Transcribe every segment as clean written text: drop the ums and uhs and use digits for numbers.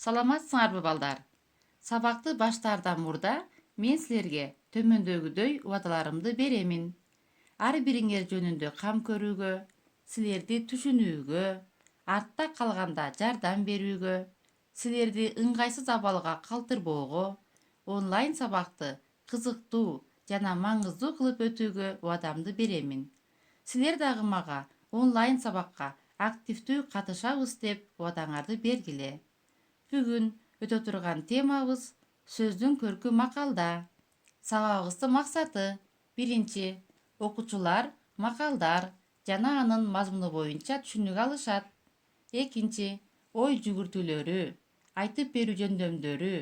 Саламатсыңарбы балдар? Сабакты баштаардан мурда мен силерге төмөндөгүдөй убадаларымды беремин. Ар бириңер жөнүндө кам көрүүгө, силерди түшүнүүгө, артта калганда жардам берүүгө, силерди ыңгайсыз абалга калтырбоого, онлайн сабакты кызыктуу жана маңыздуу кылып өтүүгө убадамды беремин. Силер дагы мага онлайн сабакка активдүү катышабыз деп убадаңарды бергиле. Бүгүн өтө турган темабыз сөздүн көркү макалда. Сабагыбыздын максаты: биринчи, окуучулар макалдар жана анын мазмуну боюнча түшүнүк алышат. Экинчи, ой жүгүртүүлөрү, айтып берүү жөндөмдөрү,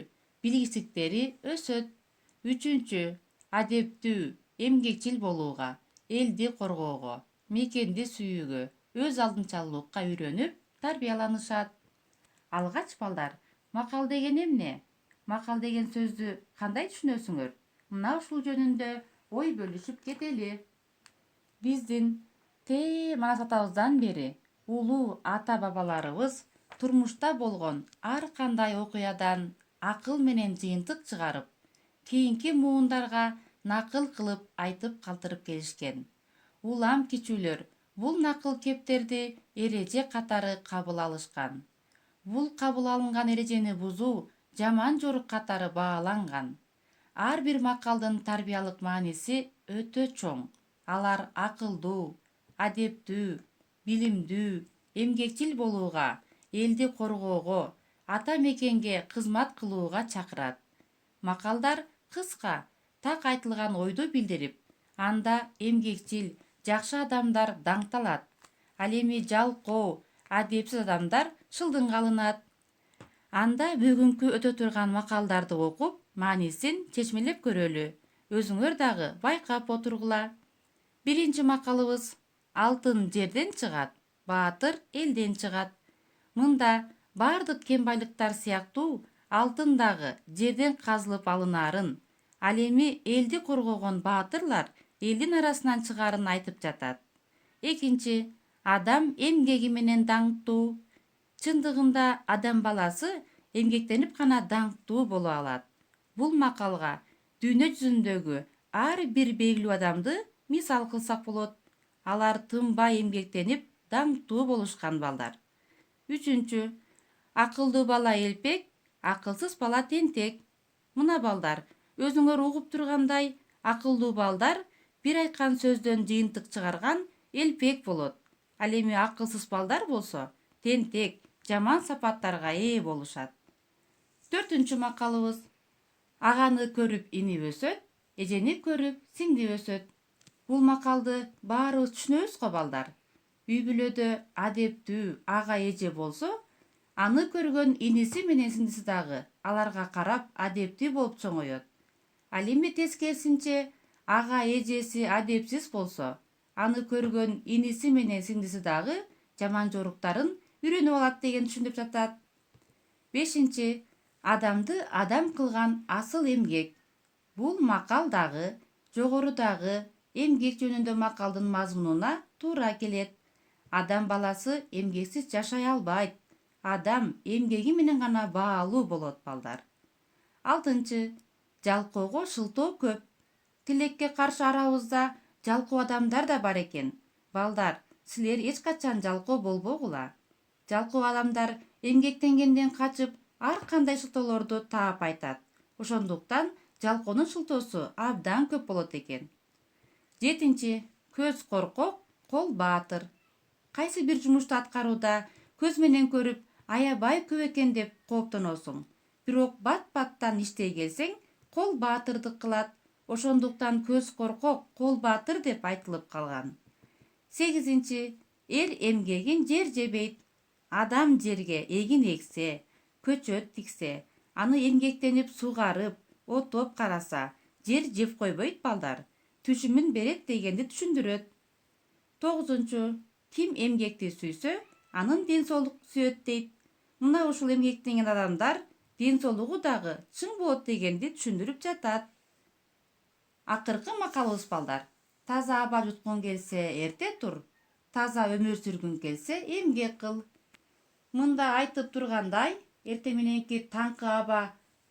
билгичтиктери өсөт. Үчүнчү, адептүү, эмгекчил болууга, элди коргоого, мекенди сүйүүгө, өз алдынчалуулукка үйрөнүп, тарбияланышат. Алгач балдар, макал деген эмне? Макал деген сөздү кандай түшүнөсүңөр? Мына ушул жөнүндө ой бөлүшүп кетели. Биздин мана атабыздан бери улуу ата бабаларыбыз турмушта болгон ар кандай окуядан акыл менен жыйынтык чыгарып, кийинки муундарга накыл кылып айтып калтырып келишкен. Улам кичүүлөр бул накыл кептерди эреже катары кабыл алышкан. Бул кабыл алынган эрежени бузуу жаман жорук катары бааланган. Ар бир макалдын тарбиялык мааниси өтө чоң. Алар акылдуу, адептүү, билимдүү, эмгекчил болууга, элди коргоого, ата мекенге кызмат кылууга чакырат. Макалдар кыска, так айтылган ойду билдирип, анда эмгекчил, жакшы адамдар даңкталат. Ал эми жалкоо, адепсиз адамдар шылдыңга алынат. Анда бүгүнкү өтө турган макалдарды окуп, маанисин чечмелеп көрөлү. Өзүңөр дагы байкап отургула. Биринчи макалыбыз: алтын жерден чыгат, баатыр элден чыгат. Мында бардык кен байлыктар сыяктуу алтын дагы жерден казылып алынаарын, ал эми элди коргогон баатырлар элдин арасынан чыгаарын айтып жатат. Экинчи, адам эмгеги менен даңктуу. Чындыгында адам баласы эмгектенип гана даңктуу боло алат. Бул макалга дүйнө жүзүндөгү ар бир белгилүү адамды мисал кылсак болот. Алар тынбай эмгектенип даңктуу болушкан балдар. Үчүнчү, акылдуу бала элпек, акылсыз бала тентек. Мына балдар, өзүңөр угуп тургандай, акылдуу балдар бир айткан сөздөн жыйынтык чыгарган элпек болот. Ал эми акылсыз балдар болсо тентек, жаман сапаттарга ээ болушат. Төртүнчү макалыбыз: аганы көрүп инип өсөт, эжени көрүп сиңди өсөт. Бул макалды баарыбыз түшүнөбүз го балдар. Үй бүлөдө адептүү ага эже болсо, аны көргөн иниси менен сиңдиси дагы аларга карап адептүү болуп чоңоет. Ал эми тескерисинче, ага эжеси адепсиз болсо, аны көргөн иниси менен сиңдиси дагы жаман жоруктарын үйрөнүп алат деген түшүнүп жатат. Бешинчи, адамды адам кылган асыл эмгек. Бул макал дагы, жогорудагы эмгек жөнүндө макалдын мазмунуна туура келет. Адам баласы эмгексиз жашай албайт. Адам эмгеги менен гана баалуу болот балдар. Алтынчы, жалкоого шылтоо көп. Тилекке каршы арабызда жалкоо адамдар да бар экен. Балдар, силер эч качан жалкоо болбогула. Жалкоо адамдар эмгектенгенден качып, ар кандай шылтоолорду таап айтат. Ошондуктан жалкоонун шылтоосу абдан көп болот экен. Жетинчи, көз коркок, кол баатыр. Кайсы бир жумушту аткарууда көз менен көрүп, аябай көп экен деп кооптоносуң. Бирок бат-баттан иштей келсең, кол баатырдык кылат. Ошондуктан көз коркок, кол баатыр деп айтылып калган. Сегизинчи, эр эмгегин жер жебейт. Адам жерге эгин эксе, көчөт тиксе, аны эмгектенип сугарып, отоп караса, жер жеп койбойт балдар. Түшүмүн берет дегенди түшүндүрөт. Тогузунчу, ким эмгекти сүйсө, анын ден соолук сүйөт дейт. Мына ушул эмгектенген адамдар ден соолугу дагы чың болот дегенди түшүндүрүп жатат. Акыркы макалыбыз балдар: таза аба жуткуң келсе эрте тур, таза өмүр сүргүң келсе эмгек кыл. Мында айтып тургандай, эртең мененки таңкы аба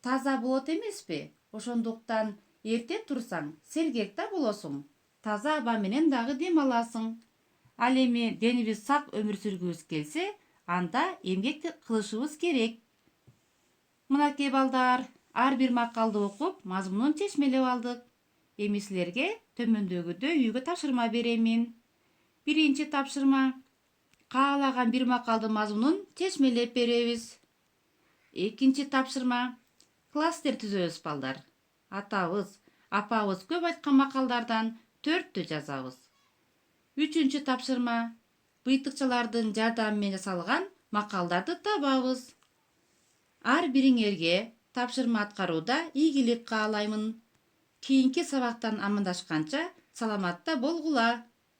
таза болот эмеспи? Ошондуктан эрте турсаң сергек да болосуң. Таза аба менен дагы дем аласың. Ал эми денибиз сак өмүр сүргүбүз келсе, анда эмгек кылышыбыз керек. Мынакей балдар, ар бир макалды окуп, мазмунун чечмелеп алдык. Эми силерге төмөндөгүдөй үйгө тапшырма беремин. Биринчи тапшырма: каалаган бир макалдын мазмунун чечмелеп беребиз. Экинчи тапшырма: класстер түзөбүз балдар. Атабыз, апабыз көп айткан макалдардан 4 жазабыз. Үчүнчү тапшырма: быйтыкчалардын жардамы менен жасалган макалдарды табабыз. Ар бириңерге тапшырма аткарууда ийгилик каалаймын. Кийинки сабактан амандашканча саламатта болгула.